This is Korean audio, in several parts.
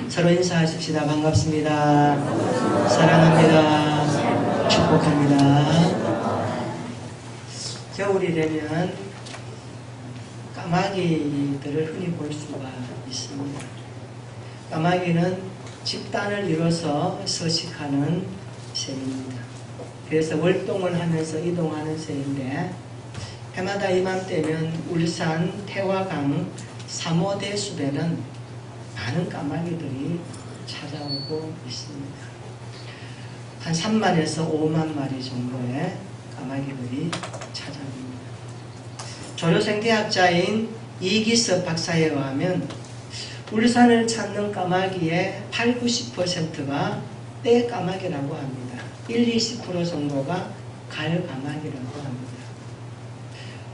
서로 인사하십시다. 반갑습니다. 사랑합니다. 축복합니다. 겨울이 되면 까마귀들을 흔히 볼 수가 있습니다. 까마귀는 집단을 이뤄서 서식하는 새입니다. 그래서 월동을 하면서 이동하는 새인데, 해마다 이맘때면 울산 태화강 3호대 숲에는 많은 까마귀들이 찾아오고 있습니다. 한 3만에서 5만 마리 정도의 까마귀들이 찾아옵니다. 조류생태학자인 이기섭 박사에 의하면 울산을 찾는 까마귀의 8, 90%가 떼 까마귀라고 합니다. 1, 20% 정도가 갈 까마귀라고 합니다.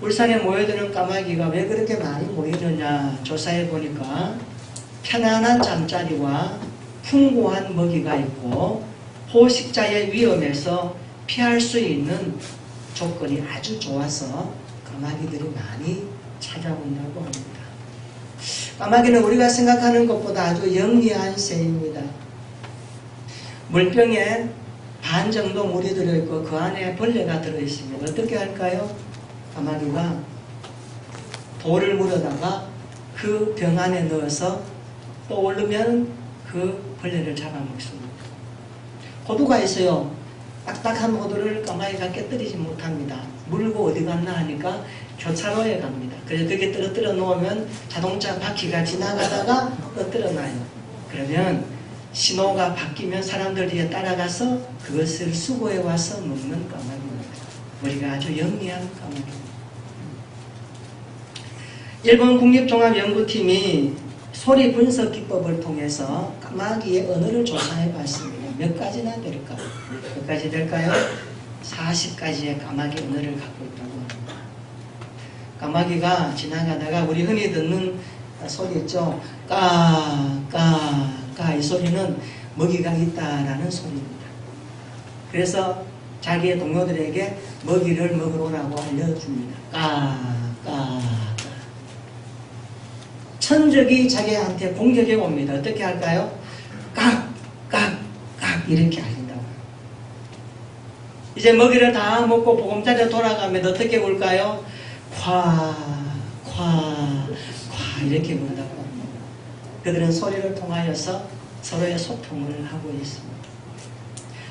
울산에 모여드는 까마귀가 왜 그렇게 많이 모이느냐 조사해 보니까 편안한 잠자리와 풍부한 먹이가 있고 포식자의 위험에서 피할 수 있는 조건이 아주 좋아서 까마귀들이 많이 찾아온다고 합니다. 까마귀는 우리가 생각하는 것보다 아주 영리한 새입니다. 물병에 반 정도 물이 들어있고 그 안에 벌레가 들어있습니다. 어떻게 할까요? 까마귀가 돌을 물어다가 그 병 안에 넣어서 떠오르면 그 벌레를 잡아먹습니다. 호두가 있어요. 딱딱한 호두를 까마귀가 깨뜨리지 못합니다. 물고 어디 갔나 하니까 교차로에 갑니다. 그래서 거기에 떨어뜨려 놓으면 자동차 바퀴가 지나가다가 떨어뜨려 놔요. 그러면 신호가 바뀌면 사람들이 따라가서 그것을 수거해 와서 먹는 까마귀입니다. 머리가 아주 영리한 까마귀입니다. 일본 국립종합연구팀이 소리 분석 기법을 통해서 까마귀의 언어를 조사해 봤습니다. 몇 가지나 될까? 몇 가지 될까요? 40가지의 까마귀 언어를 갖고 있다고 합니다. 까마귀가 지나가다가 우리 흔히 듣는 소리 있죠? 까 이 소리는 먹이가 있다라는 소리입니다. 그래서 자기의 동료들에게 먹이를 먹으러 오라고 알려줍니다. 천적이 자기한테 공격해 옵니다. 어떻게 할까요? 이렇게 알린다고. 이제 먹이를 다 먹고 보금자리로 돌아가면 어떻게 울까요? 夸이렇게 부른다고 합니다. 그들은 소리를 통하여서 서로의 소통을 하고 있습니다.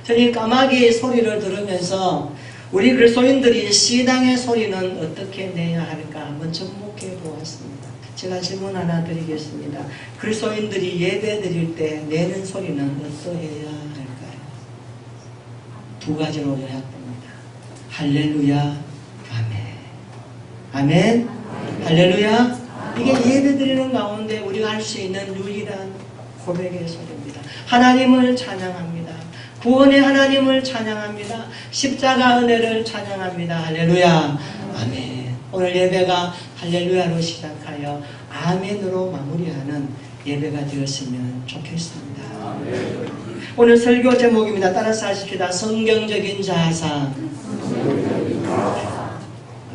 저는 까마귀의 소리를 들으면서 우리 그리스도인들이 시당의 소리는 어떻게 내야 할까 한번 접목해 보았습니다. 제가 질문 하나 드리겠습니다. 그리스도인들이 예배 드릴 때 내는 소리는 어떠해야 할까요? 두 가지로 요약됩니다. 할렐루야, 아멘. 할렐루야. 이게 예배 드리는 가운데 우리가 할 수 있는 유일한 고백의 소리입니다. 하나님을 찬양합니다. 구원의 하나님을 찬양합니다. 십자가 은혜를 찬양합니다. 할렐루야, 아멘. 오늘 예배가 할렐루야로 시작하여 아멘으로 마무리하는 예배가 되었으면 좋겠습니다. 오늘 설교 제목입니다. 따라서 하십시다. 성경적인 자아상.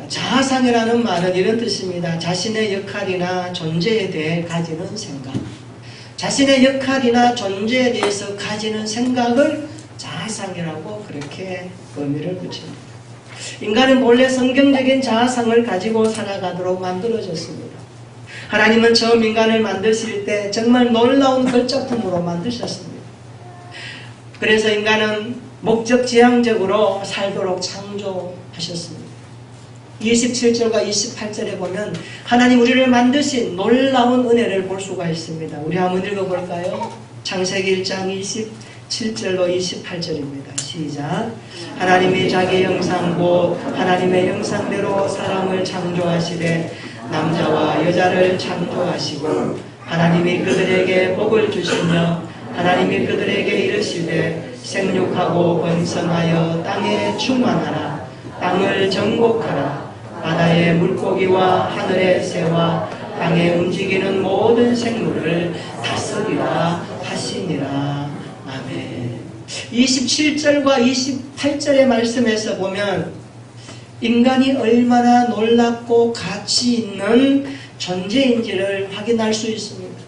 자아상이라는 말은 이런 뜻입니다. 자신의 역할이나 존재에 대해 가지는 생각. 자신의 역할이나 존재에 대해서 가지는 생각을 자아상이라고 그렇게 의미를 붙입니다. 인간은 본래 성경적인 자아상을 가지고 살아가도록 만들어졌습니다. 하나님은 처음 인간을 만드실 때 정말 놀라운 걸작품으로 만드셨습니다. 그래서 인간은 목적지향적으로 살도록 창조하셨습니다. 27절과 28절에 보면 하나님 우리를 만드신 놀라운 은혜를 볼 수가 있습니다. 우리 한번 읽어볼까요? 창세기 1장 27절로 28절입니다. 시작. 하나님이 자기 형상 곧 하나님의 형상대로 사람을 창조하시되 남자와 여자를 창조하시고 하나님이 그들에게 복을 주시며 하나님이 그들에게 이르시되 생육하고 번성하여 땅에 충만하라. 땅을 정복하라. 바다의 물고기와 하늘의 새와 땅에 움직이는 모든 생물을 다스리라 하시니라. 아멘. 27절과 28절의 말씀에서 보면 인간이 얼마나 놀랍고 가치 있는 존재인지를 확인할 수 있습니다.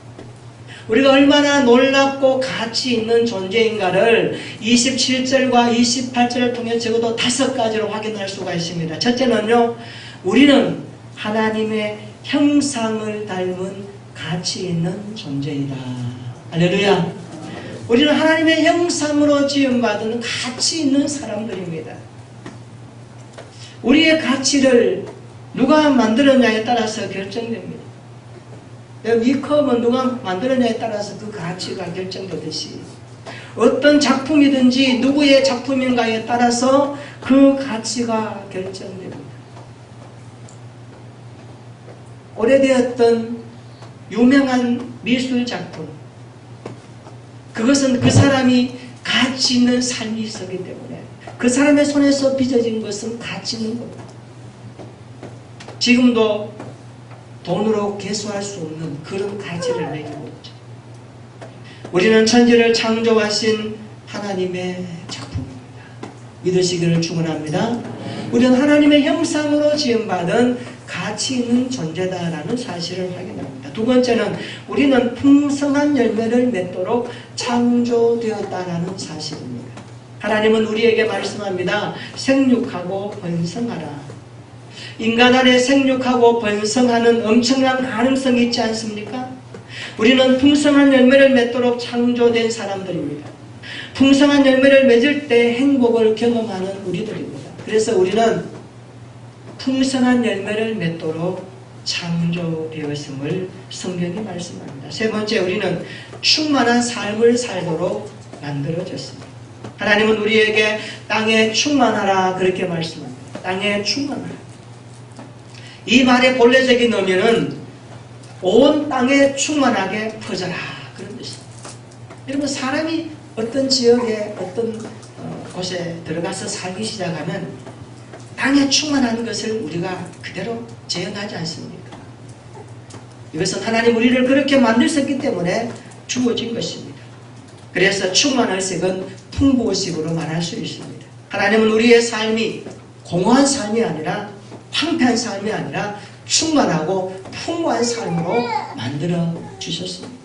우리가 얼마나 놀랍고 가치 있는 존재인가를 27절과 28절을 통해 적어도 5가지로 확인할 수가 있습니다. 첫째는요, 우리는 하나님의 형상을 닮은 가치 있는 존재이다. 할렐루야. 우리는 하나님의 형상으로 지음받은 가치 있는 사람들입니다. 우리의 가치를 누가 만들었냐에 따라서 결정됩니다. 이 컵은 누가 만들었냐에 따라서 그 가치가 결정되듯이 어떤 작품이든지 누구의 작품인가에 따라서 그 가치가 결정됩니다. 오래되었던 유명한 미술 작품, 그것은 그 사람이 가치 있는 삶이 있었기 때문에 그 사람의 손에서 빚어진 것은 가치 있는 겁니다. 지금도 돈으로 계수할 수 없는 그런 가치를 매기고 있죠. 우리는 천지를 창조하신 하나님의 작품입니다. 믿으시기를 축원합니다. 우리는 하나님의 형상으로 지음받은 가치 있는 존재다라는 사실을 확인합니다. 두 번째는 우리는 풍성한 열매를 맺도록 창조되었다라는 사실입니다. 하나님은 우리에게 말씀합니다. 생육하고 번성하라. 인간 안에 생육하고 번성하는 엄청난 가능성이 있지 않습니까? 우리는 풍성한 열매를 맺도록 창조된 사람들입니다. 풍성한 열매를 맺을 때 행복을 경험하는 우리들입니다. 그래서 우리는 풍성한 열매를 맺도록 창조되었음을 성경이 말씀합니다. 세 번째, 우리는 충만한 삶을 살도록 만들어졌습니다. 하나님은 우리에게 땅에 충만하라 그렇게 말씀합니다. 땅에 충만하라. 이 말의 본래적인 의미는 온 땅에 충만하게 퍼져라 그런 뜻입니다. 여러분, 사람이 어떤 지역에 어떤 곳에 들어가서 살기 시작하면 땅에 충만한 것을 우리가 그대로 재현하지 않습니까? 이것은 하나님 우리를 그렇게 만드셨기 때문에 주어진 것입니다. 그래서 충만의식은 풍부의식으로 말할 수 있습니다. 하나님은 우리의 삶이 공허한 삶이 아니라 황폐한 삶이 아니라 충만하고 풍부한 삶으로 만들어 주셨습니다.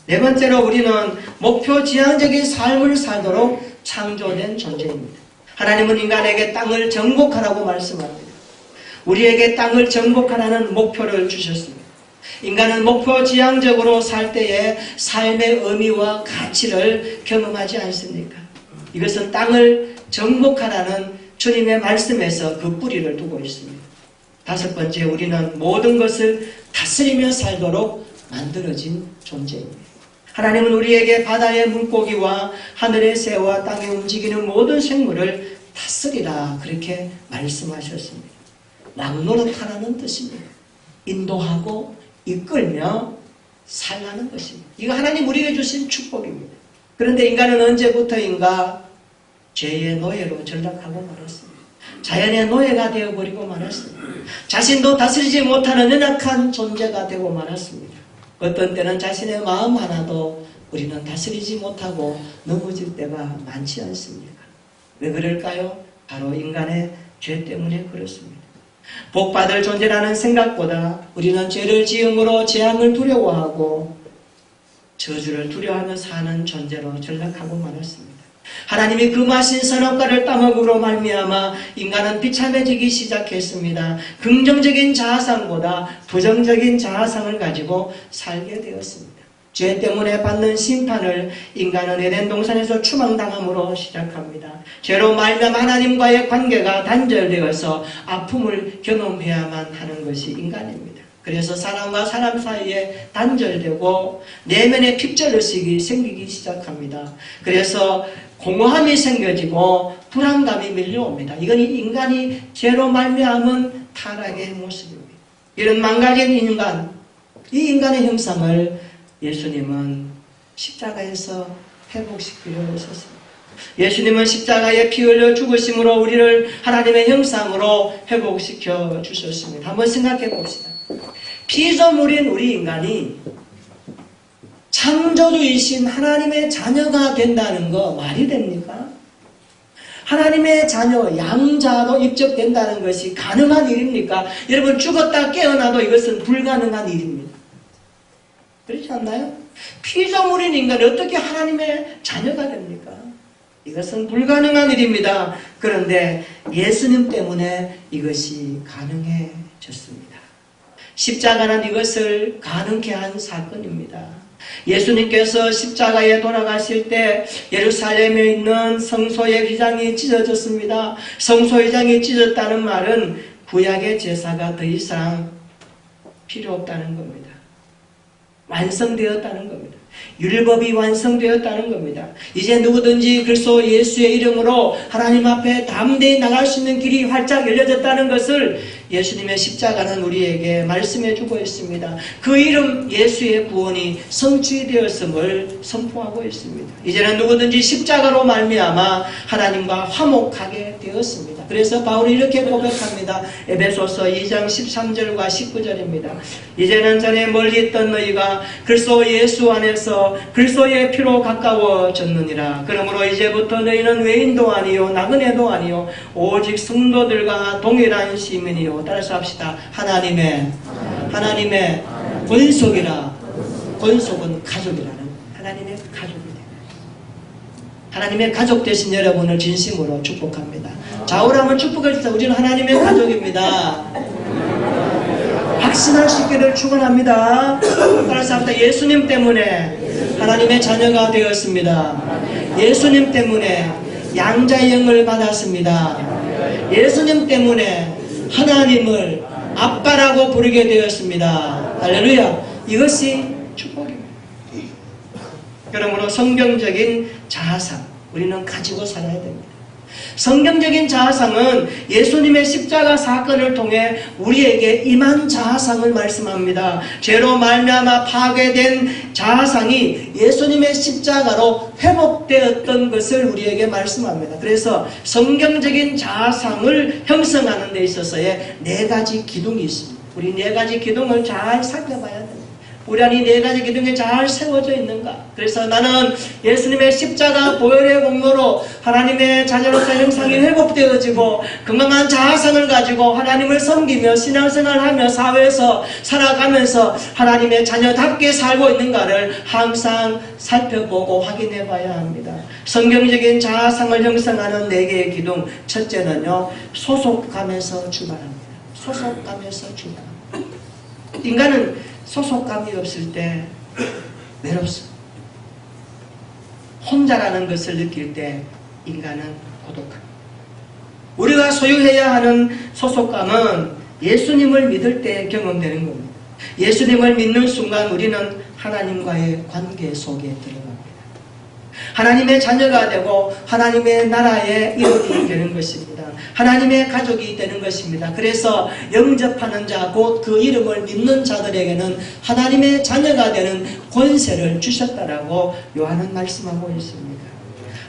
네 번째로 우리는 목표 지향적인 삶을 살도록 창조된 존재입니다. 하나님은 인간에게 땅을 정복하라고 말씀합니다. 우리에게 땅을 정복하라는 목표를 주셨습니다. 인간은 목표 지향적으로 살 때에 삶의 의미와 가치를 경험하지 않습니까? 이것은 땅을 정복하라는 주님의 말씀에서 그 뿌리를 두고 있습니다. 다섯 번째, 우리는 모든 것을 다스리며 살도록 만들어진 존재입니다. 하나님은 우리에게 바다의 물고기와 하늘의 새와 땅에 움직이는 모든 생물을 다스리라 그렇게 말씀하셨습니다. 막노릇하라는 뜻입니다. 인도하고 이끌며 살라는 것입니다. 이거 하나님 우리에게 주신 축복입니다. 그런데 인간은 언제부터인가 죄의 노예로 전락하고 말았습니다. 자연의 노예가 되어버리고 말았습니다. 자신도 다스리지 못하는 연약한 존재가 되고 말았습니다. 어떤 때는 자신의 마음 하나도 우리는 다스리지 못하고 넘어질 때가 많지 않습니까? 왜 그럴까요? 바로 인간의 죄 때문에 그렇습니다. 복받을 존재라는 생각보다 우리는 죄를 지음으로 재앙을 두려워하고 저주를 두려워하며 사는 존재로 전락하고 말았습니다. 하나님이 금하신 선악과를 따먹으로 말미암아 인간은 비참해지기 시작했습니다. 긍정적인 자아상보다 부정적인 자아상을 가지고 살게 되었습니다. 죄 때문에 받는 심판을 인간은 에덴 동산에서 추방당함으로 시작합니다. 죄로 말미암아 하나님과의 관계가 단절되어서 아픔을 경험해야만 하는 것이 인간입니다. 그래서 사람과 사람 사이에 단절되고 내면의 핍절의식이 생기기 시작합니다. 그래서 공허함이 생겨지고 불안감이 밀려옵니다. 이건 인간이 죄로 말미암은 타락의 모습입니다. 이런 망가진 인간, 이 인간의 형상을 예수님은 십자가에서 회복시키려 하셨습니다. 예수님은 십자가에 피 흘려 죽으심으로 우리를 하나님의 형상으로 회복시켜 주셨습니다. 한번 생각해 봅시다. 피조물인 우리 인간이 창조주이신 하나님의 자녀가 된다는 거 말이 됩니까? 하나님의 자녀, 양자로 입적된다는 것이 가능한 일입니까? 여러분, 죽었다 깨어나도 이것은 불가능한 일입니다. 그렇지 않나요? 피조물인 인간이 어떻게 하나님의 자녀가 됩니까? 이것은 불가능한 일입니다. 그런데 예수님 때문에 이것이 가능해졌습니다. 십자가는 이것을 가능케 한 사건입니다. 예수님께서 십자가에 돌아가실 때 예루살렘에 있는 성소의 휘장이 찢어졌습니다. 성소 휘장이 찢어졌다는 말은 구약의 제사가 더 이상 필요 없다는 겁니다. 완성되었다는 겁니다. 율법이 완성되었다는 겁니다. 이제 누구든지 그리스도 예수의 이름으로 하나님 앞에 담대히 나갈 수 있는 길이 활짝 열려졌다는 것을 예수님의 십자가는 우리에게 말씀해 주고 있습니다. 그 이름 예수의 구원이 성취되었음을 선포하고 있습니다. 이제는 누구든지 십자가로 말미암아 하나님과 화목하게 되었습니다. 그래서 바울이 이렇게 고백합니다. 에베소서 2장 13절과 19절입니다. 이제는 전에 멀리 있던 너희가 그리스도 예수 안에서 그리스도의 피로 가까워졌느니라. 그러므로 이제부터 너희는 외인도 아니요 나그네도 아니요 오직 성도들과 동일한 시민이요. 따라서 합시다. 하나님의 권속이라. 권속은 가족이라는 하나님의 가족이 됩니다. 하나님의 가족 되신 여러분을 진심으로 축복합니다. 좌우라면 축복해 주세요. 우리는 하나님의 가족입니다. 확신할 수 있기를 축원합니다. 따라서 합시다. 예수님 때문에 하나님의 자녀가 되었습니다. 예수님 때문에 양자의 영을 받았습니다. 예수님 때문에 하나님을 아빠라고 부르게 되었습니다. 할렐루야. 이것이 축복입니다. 그러므로 성경적인 자아상 우리는 가지고 살아야 됩니다. 성경적인 자아상은 예수님의 십자가 사건을 통해 우리에게 임한 자아상을 말씀합니다. 죄로 말미암아 파괴된 자아상이 예수님의 십자가로 회복되었던 것을 우리에게 말씀합니다. 그래서 성경적인 자아상을 형성하는 데 있어서의 4가지 기둥이 있습니다. 우리 4가지 기둥을 잘 살펴봐야 됩니다. 우리 안에 4가지 기둥이 잘 세워져 있는가? 그래서 나는 예수님의 십자가 보혈의 공로로 하나님의 자녀로서 형상이 회복되어지고 건강한 자아상을 가지고 하나님을 섬기며 신앙생활하며 사회에서 살아가면서 하나님의 자녀답게 살고 있는가를 항상 살펴보고 확인해 봐야 합니다. 성경적인 자아상을 형성하는 4개의 기둥. 첫째는요, 소속감에서 출발합니다. 소속감에서 출발합니다. 인간은 소속감이 없을 때 외롭습니다. 혼자라는 것을 느낄 때 인간은 고독합니다. 우리가 소유해야 하는 소속감은 예수님을 믿을 때 경험되는 겁니다. 예수님을 믿는 순간 우리는 하나님과의 관계 속에 들어갑니다. 하나님의 자녀가 되고 하나님의 나라의 일원이 되는 것입니다. 하나님의 가족이 되는 것입니다. 그래서 영접하는 자, 곧 그 이름을 믿는 자들에게는 하나님의 자녀가 되는 권세를 주셨다라고 요한은 말씀하고 있습니다.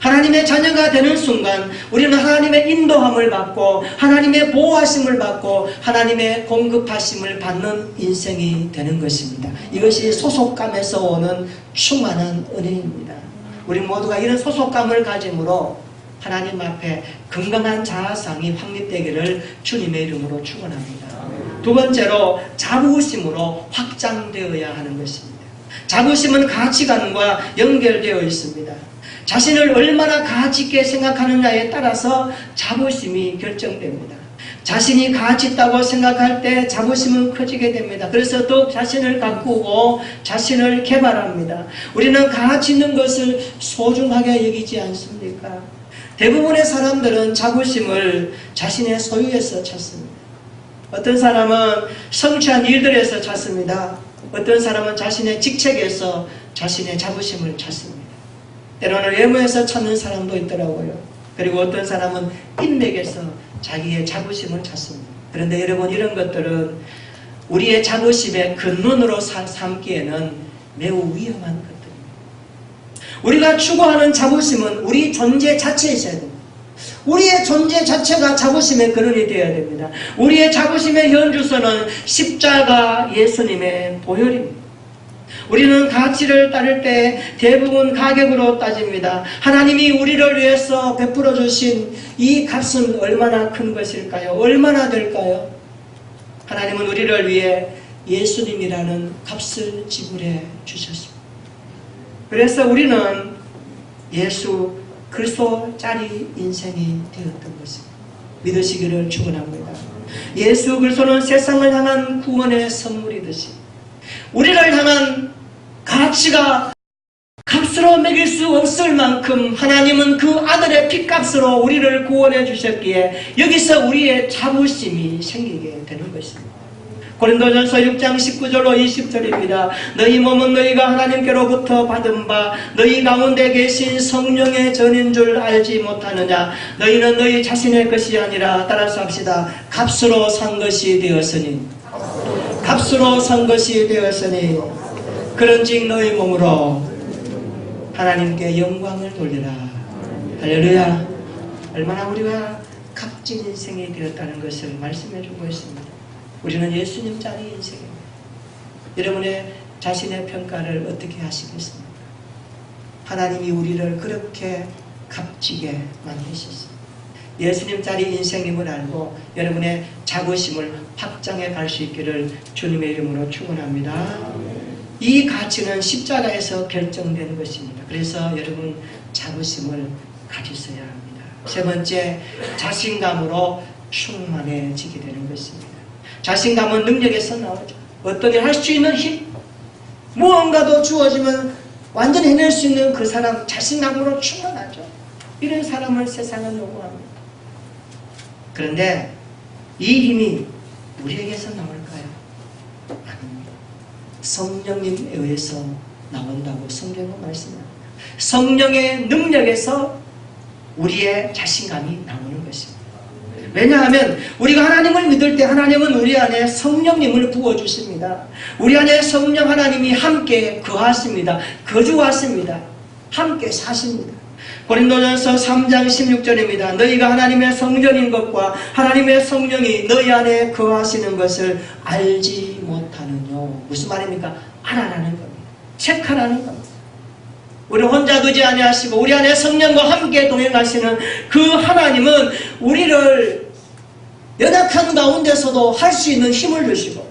하나님의 자녀가 되는 순간 우리는 하나님의 인도함을 받고 하나님의 보호하심을 받고 하나님의 공급하심을 받는 인생이 되는 것입니다. 이것이 소속감에서 오는 충만한 은혜입니다. 우리 모두가 이런 소속감을 가짐으로 하나님 앞에 건강한 자아상이 확립되기를 주님의 이름으로 축원합니다. 두 번째로 자부심으로 확장되어야 하는 것입니다. 자부심은 가치관과 연결되어 있습니다. 자신을 얼마나 가치 있게 생각하느냐에 따라서 자부심이 결정됩니다. 자신이 가치 있다고 생각할 때 자부심은 커지게 됩니다. 그래서 더욱 자신을 가꾸고 자신을 개발합니다. 우리는 가치 있는 것을 소중하게 여기지 않습니까? 대부분의 사람들은 자부심을 자신의 소유에서 찾습니다. 어떤 사람은 성취한 일들에서 찾습니다. 어떤 사람은 자신의 직책에서 자신의 자부심을 찾습니다. 때로는 외모에서 찾는 사람도 있더라고요. 그리고 어떤 사람은 인맥에서 자기의 자부심을 찾습니다. 그런데 여러분, 이런 것들은 우리의 자부심의 근원으로 삼기에는 매우 위험한 것들입니다. 우리가 추구하는 자부심은 우리 존재 자체에 있어야 됩니다. 우리의 존재 자체가 자부심의 근원이 되어야 됩니다. 우리의 자부심의 현주소는 십자가 예수님의 보혈입니다. 우리는 가치를 따를 때 대부분 가격으로 따집니다. 하나님이 우리를 위해서 베풀어 주신 이 값은 얼마나 큰 것일까요? 얼마나 될까요? 하나님은 우리를 위해 예수님이라는 값을 지불해 주셨습니다. 그래서 우리는 예수 그리스도짜리 인생이 되었던 것입니다. 믿으시기를 축원합니다. 예수 그리스도는 세상을 향한 구원의 선물이듯이 우리를 향한 가치가 값으로 매길 수 없을 만큼 하나님은 그 아들의 핏값으로 우리를 구원해 주셨기에 여기서 우리의 자부심이 생기게 되는 것입니다. 고린도전서 6장 19절로 20절입니다. 너희 몸은 너희가 하나님께로부터 받은 바 너희 가운데 계신 성령의 전인 줄 알지 못하느냐. 너희는 너희 자신의 것이 아니라, 따라서 합시다, 값으로 산 것이 되었으니, 값으로 산 것이 되었으니 그런즉 너희 몸으로 하나님께 영광을 돌리라. 할렐루야. 얼마나 우리가 값진 인생이 되었다는 것을 말씀해 주고 있습니다. 우리는 예수님 짝의 인생입니다. 여러분의 자신의 평가를 어떻게 하시겠습니까? 하나님이 우리를 그렇게 값지게 만드셨습니다. 예수님 짝의 인생임을 알고 여러분의 자부심을 확장해 갈 수 있기를 주님의 이름으로 축원합니다. 이 가치는 십자가에서 결정된 것입니다. 그래서 여러분 자부심을 가지셔야 합니다. 세 번째, 자신감으로 충만해지게 되는 것입니다. 자신감은 능력에서 나오죠. 어떤 일 할 수 있는 힘, 무언가도 주어지면 완전히 해낼 수 있는 그 사람, 자신감으로 충만하죠. 이런 사람을 세상은 요구합니다. 그런데 이 힘이 우리에게서 나올까요? 아닙니다. 성령님에 의해서 나온다고 성경은 말씀합니다. 성령의 능력에서 우리의 자신감이 나오는 것입니다. 왜냐하면 우리가 하나님을 믿을 때 하나님은 우리 안에 성령님을 부어주십니다. 우리 안에 성령 하나님이 함께 거하십니다. 거주하십니다. 함께 사십니다. 고린도전서 3장 16절입니다. 너희가 하나님의 성전인 것과 하나님의 성령이 너희 안에 거하시는 것을 알지 못하느뇨. 무슨 말입니까? 알아라는 겁니다. 체크라는 겁니다. 우리 혼자 두지 아니하시고 우리 안에 성령과 함께 동행하시는 그 하나님은 우리를 연약한 가운데서도 할 수 있는 힘을 주시고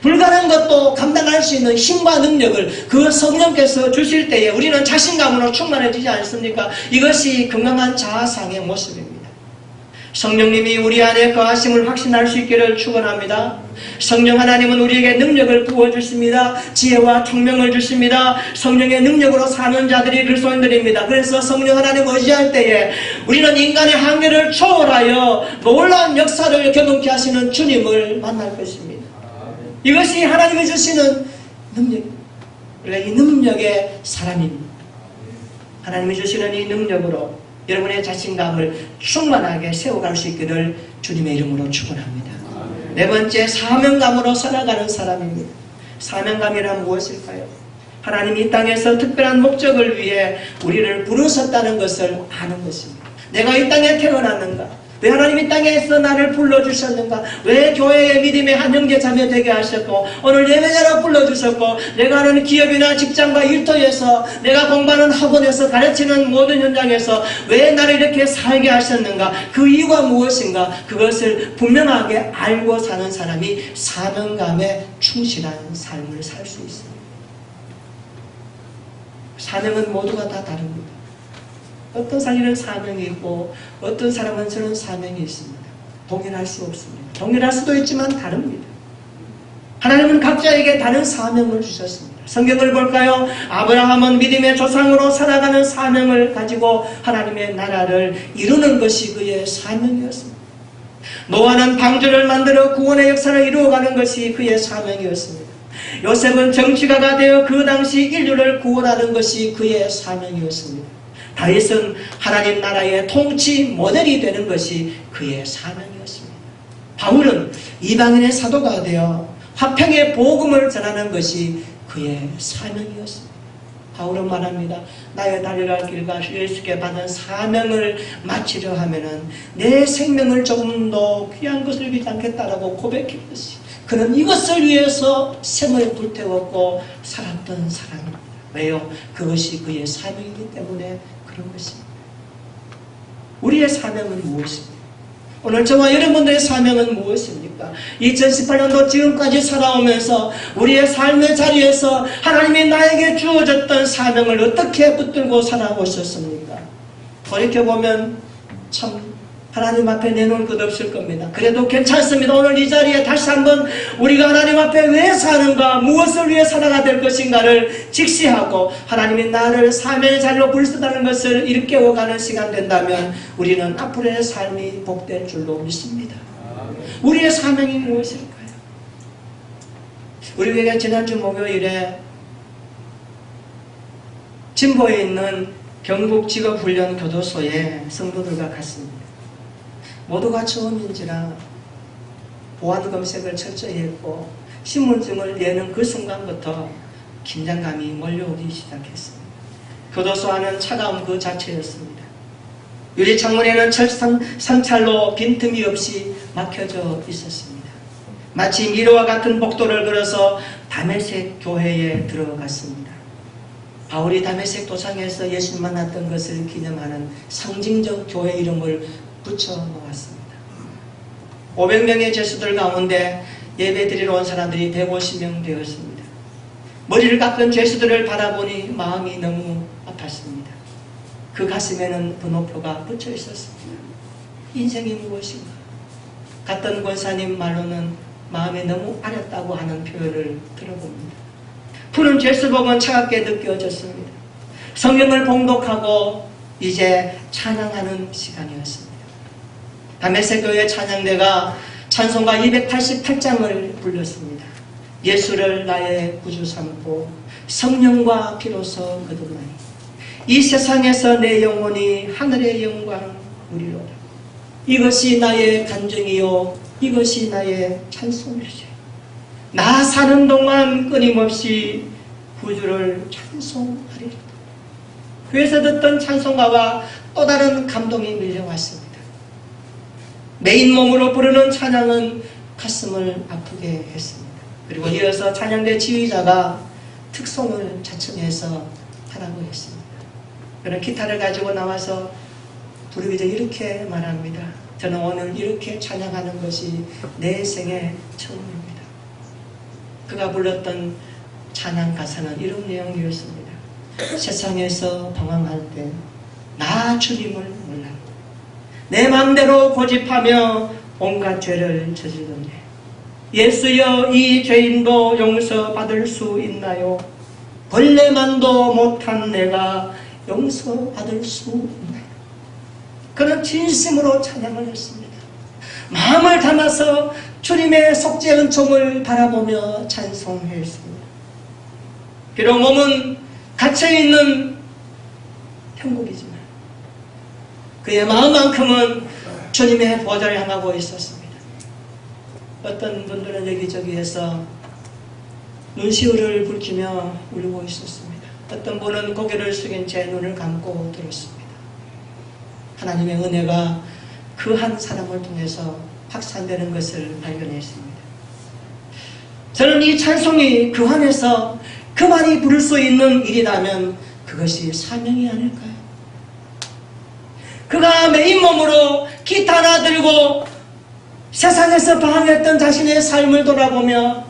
불가능한 것도 감당할 수 있는 힘과 능력을 그 성령께서 주실 때에 우리는 자신감으로 충만해지지 않습니까? 이것이 건강한 자아상의 모습입니다. 성령님이 우리 안에 거하심을 확신할 수 있기를 축원합니다. 성령 하나님은 우리에게 능력을 부어주십니다. 지혜와 총명을 주십니다. 성령의 능력으로 사는 자들이 그리스도인들입니다. 그래서 성령 하나님 의지할 때에 우리는 인간의 한계를 초월하여 놀라운 역사를 경험케 하시는 주님을 만날 것입니다. 이것이 하나님이 주시는 능력입니다. 우리가 이 능력의 사람입니다. 하나님이 주시는 이 능력으로 여러분의 자신감을 충만하게 세워갈 수 있기를 주님의 이름으로 축원합니다. 네 번째, 사명감으로 살아가는 사람입니다. 사명감이란 무엇일까요? 하나님이 이 땅에서 특별한 목적을 위해 우리를 부르셨다는 것을 아는 것입니다. 내가 이 땅에 태어났는가? 왜 하나님 이 땅에서 나를 불러주셨는가? 왜 교회의 믿음의 한 형제 자매 되게 하셨고 오늘 예배자로 불러주셨고 내가 하는 기업이나 직장과 일터에서 내가 공부하는 학원에서 가르치는 모든 현장에서 왜 나를 이렇게 살게 하셨는가? 그 이유가 무엇인가? 그것을 분명하게 알고 사는 사람이 사명감에 충실한 삶을 살 수 있습니다. 사명은 모두가 다 다릅니다. 어떤 사람은 사명이 있고 어떤 사람은 저런 사명이 있습니다. 동일할 수 없습니다. 동일할 수도 있지만 다릅니다. 하나님은 각자에게 다른 사명을 주셨습니다. 성경을 볼까요? 아브라함은 믿음의 조상으로 살아가는 사명을 가지고 하나님의 나라를 이루는 것이 그의 사명이었습니다. 노아는 방주를 만들어 구원의 역사를 이루어가는 것이 그의 사명이었습니다. 요셉은 정치가가 되어 그 당시 인류를 구원하는 것이 그의 사명이었습니다. 다윗은 하나님 나라의 통치 모델이 되는 것이 그의 사명이었습니다. 바울은 이방인의 사도가 되어 화평의 복음을 전하는 것이 그의 사명이었습니다. 바울은 말합니다. 나의 달려갈 길과 예수께 받은 사명을 마치려 하면은 내 생명을 조금 더 귀한 것을 비지 않겠다라고 고백했듯이 그는 이것을 위해서 생을 불태웠고 살았던 사람입니다. 왜요? 그것이 그의 사명이기 때문에 그런 것입니다. 우리의 사명은 무엇입니까? 오늘 저와 여러분들의 사명은 무엇입니까? 2018년도 지금까지 살아오면서 우리의 삶의 자리에서 하나님이 나에게 주어졌던 사명을 어떻게 붙들고 살아오셨습니까? 돌이켜보면 참 하나님 앞에 내놓을 것 없을 겁니다. 그래도 괜찮습니다. 오늘 이 자리에 다시 한번 우리가 하나님 앞에 왜 사는가, 무엇을 위해 살아가 될 것인가를 직시하고 하나님이 나를 사명의 자리로 부르셨다는 것을 일깨워가는 시간 된다면 우리는 앞으로의 삶이 복될 줄로 믿습니다. 우리의 사명이 무엇일까요? 우리에게 지난주 목요일에 진보에 있는 경북직업훈련교도소에 성도들과 갔습니다. 모두가 처음인지라 보안 검색을 철저히 했고 신분증을 내는 그 순간부터 긴장감이 몰려오기 시작했습니다. 교도소 안은 차가운 그 자체였습니다. 유리창문에는 성찰로 빈틈이 없이 막혀져 있었습니다. 마치 미로와 같은 복도를 걸어서 다메섹 교회에 들어갔습니다. 바울이 다메섹 도상에서 예수를 만났던 것을 기념하는 상징적 교회 이름을 붙여 놓았습니다. 500명의 죄수들 가운데 예배 드리러 온 사람들이 150명 되었습니다. 머리를 깎은 죄수들을 바라보니 마음이 너무 아팠습니다. 그 가슴에는 번호표가 붙여 있었습니다. 인생이 무엇인가? 갔던 권사님 말로는 마음이 너무 아렸다고 하는 표현을 들어봅니다. 푸른 죄수복은 차갑게 느껴졌습니다. 성경을 봉독하고 이제 찬양하는 시간이었습니다. 다메섹 교회 찬양대가 찬송가 288장을 불렀습니다. 예수를 나의 구주 삼고 성령과 피로서 거듭나니 이 세상에서 내 영혼이 하늘의 영광 누리로다. 이것이 나의 간증이요 이것이 나의 찬송이지. 나 사는 동안 끊임없이 구주를 찬송하리라. 교회에서 듣던 찬송가와 또 다른 감동이 밀려왔습니다. 메인 몸으로 부르는 찬양은 가슴을 아프게 했습니다. 그리고 이어서 찬양대 지휘자가 특송을 자청해서 하라고 했습니다. 그는 기타를 가지고 나와서 부르기 전에 이렇게 말합니다. 저는 오늘 이렇게 찬양하는 것이 내 생애 처음입니다. 그가 불렀던 찬양 가사는 이런 내용이었습니다. 세상에서 방황할 때 나 주님을 몰라 내 맘대로 고집하며 온갖 죄를 저질렀네. 예수여 이 죄인도 용서받을 수 있나요? 벌레만도 못한 내가 용서받을 수 있나요? 그는 진심으로 찬양을 했습니다. 마음을 담아서 주님의 속죄 은총을 바라보며 찬송했습니다. 비록 몸은 갇혀있는 형국이지만 그의 마음만큼은 주님의 보좌를 향하고 있었습니다. 어떤 분들은 여기저기에서 눈시울을 붉히며 울고 있었습니다. 어떤 분은 고개를 숙인 채 눈을 감고 들었습니다. 하나님의 은혜가 그 한 사람을 통해서 확산되는 것을 발견했습니다. 저는 이 찬송이 그 안에서 그만이 부를 수 있는 일이라면 그것이 사명이 아닐까요? 그가 메인 몸으로 기타 하나 들고 세상에서 방황했던 자신의 삶을 돌아보며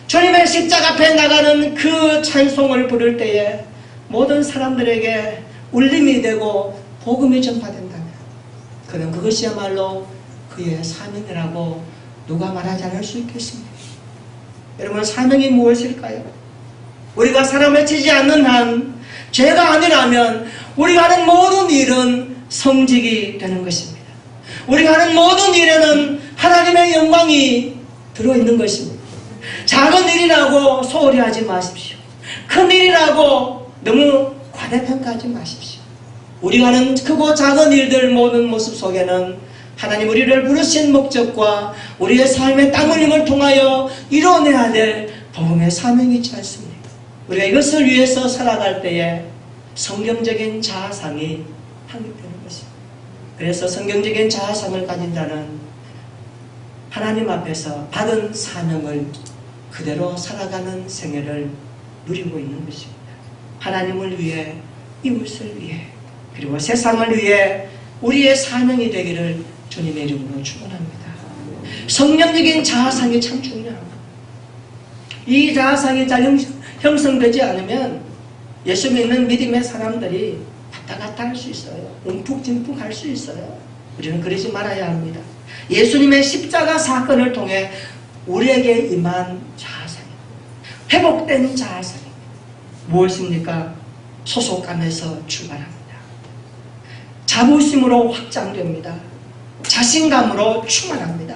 주님의 십자가 앞에 나가는 그 찬송을 부를 때에 모든 사람들에게 울림이 되고 복음이 전파된다면 그는 그것이야말로 그의 사명이라고 누가 말하지 않을 수 있겠습니까? 여러분, 사명이 무엇일까요? 우리가 사람을 치지 않는 한, 죄가 아니라면 우리가 하는 모든 일은 성직이 되는 것입니다. 우리가 하는 모든 일에는 하나님의 영광이 들어있는 것입니다. 작은 일이라고 소홀히 하지 마십시오. 큰 일이라고 너무 과대평가하지 마십시오. 우리가 하는 크고 작은 일들 모든 모습 속에는 하나님 우리를 부르신 목적과 우리의 삶의 땀 흘림을 통하여 이뤄내야 될 복음의 사명이 있지 않습니까? 우리가 이것을 위해서 살아갈 때에 성경적인 자아상이 확립되는 것입니다. 그래서 성경적인 자아상을 가진 자는 하나님 앞에서 받은 사명을 그대로 살아가는 생애를 누리고 있는 것입니다. 하나님을 위해, 이웃을 위해, 그리고 세상을 위해 우리의 사명이 되기를 주님의 이름으로 축원합니다. 성령적인 자아상이 참 중요합니다. 이 자아상이 잘 형성되지 않으면 예수 믿는 믿음의 사람들이 왔다 갔다 할 수 있어요. 움푹짐푹 할 수 있어요. 우리는 그러지 말아야 합니다. 예수님의 십자가 사건을 통해 우리에게 임한 자아상입니다. 회복된 자아상입니다. 무엇입니까? 소속감에서 출발합니다. 자부심으로 확장됩니다. 자신감으로 충만합니다.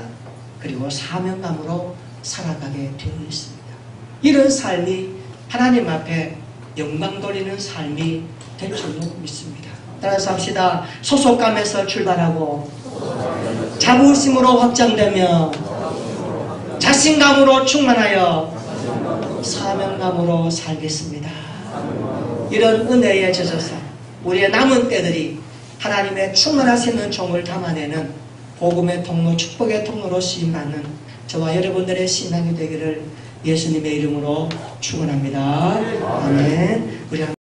그리고 사명감으로 살아가게 되어 있습니다. 이런 삶이 하나님 앞에 영광 돌리는 삶이 될 줄로 믿습니다. 따라서 합시다. 소속감에서 출발하고 자부심으로 확장되며 자신감으로 충만하여 사명감으로 살겠습니다. 이런 은혜에 젖어서 우리의 남은 때들이 하나님의 충만하시는 종을 담아내는 복음의 통로, 축복의 통로로 쓰임받는 저와 여러분들의 신앙이 되기를 예수님의 이름으로 축원합니다. 아멘. 우리